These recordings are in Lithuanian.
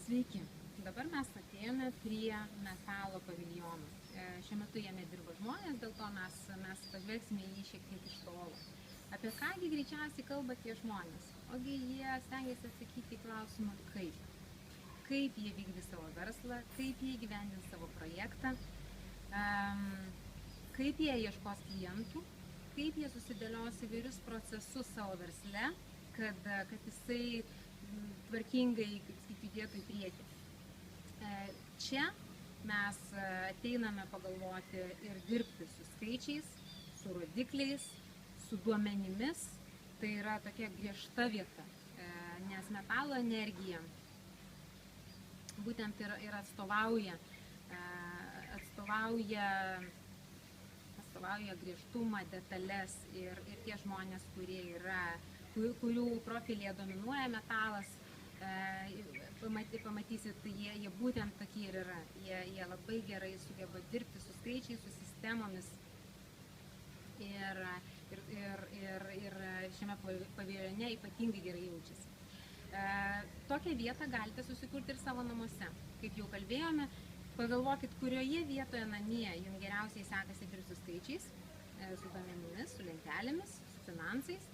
Sveiki, dabar mes atėjome prie metalo paviljono. Šiuo metu jame dirba žmonės, dėl to mes pažvelgsime į jį šiek tiek iš tolo. Apie kągi greičiausiai kalba tie žmonės? Ogi jie stengiasi atsakyti į klausimą kaip. Kaip jie vykdys savo verslą, kaip jie įgyvendins savo projektą, kaip jie ieškos klientų, kaip jie susidėlios įvairius procesus savo versle, kad jisai tvarkingai, kaip sakyti, judėtų į priekį. Čia mes ateiname pagalvoti ir dirbti su skaičiais, su rodikliais, su duomenimis. Tai yra tokia griežta vieta, nes metalo energija būtent ir atstovauja griežtumą, detalės ir tie žmonės, kurių profilyje dominuoja metalas, pamatysit, jie būtent tokie ir yra. Jie labai gerai sugeba dirbti su skaičiais, su sistemomis ir šiame paviljone ypatingai gerai jaučiasi. Tokią vietą galite susikurti ir savo namuose. Kaip jau kalbėjome, pagalvokit, kurioje vietoje namie jums geriausiai sekasi dirbti su skaičiais, su duomenimis, su lentelėmis, su finansais.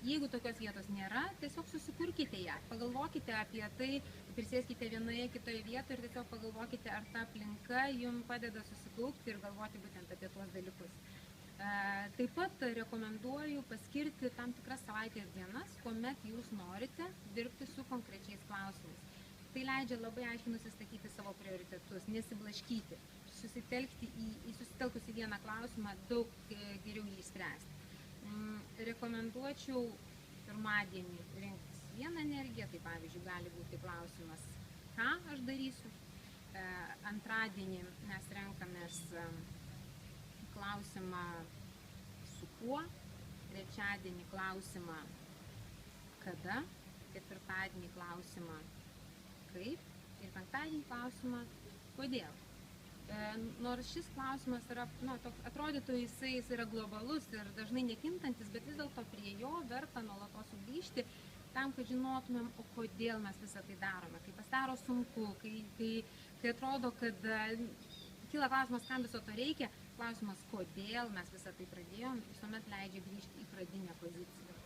Jeigu tokios vietos nėra, tiesiog susikurkite ją, pagalvokite apie tai, prisėskite vienoje, kitoje vietoje ir tiesiog pagalvokite, ar ta aplinka jums padeda susikaupti ir galvoti būtent apie tuos dalykus. Taip pat rekomenduoju paskirti tam tikras savaitės dienas, kuomet jūs norite dirbti su konkrečiais klausimais. Tai leidžia labai aiškiai nusistatyti savo prioritetus, nesiblaškyti, susitelkus į vieną klausimą, daug geriau jį išspręsti. Rekomenduočiau pirmadienį rinktis vieną energiją, tai pavyzdžiui gali būti klausimas, ką aš darysiu. Antradienį mes renkamės klausimą su kuo, trečiadienį klausimą kada, ketvirtadienį klausimą kaip ir penktadienį klausimą kodėl. Nors šis klausimas yra, atrodytų jisai yra globalus ir dažnai nekintantis, bet vis dėlto prie jo verta nuolatos sugrįžti tam, kad žinotumėm, o kodėl mes visą tai darome. Kai pasidaro sunku, kai atrodo, kad kyla klausimas, kam viso to reikia, klausimas, kodėl mes visą tai pradėjom, visuomet leidžia grįžti į pradinę poziciją.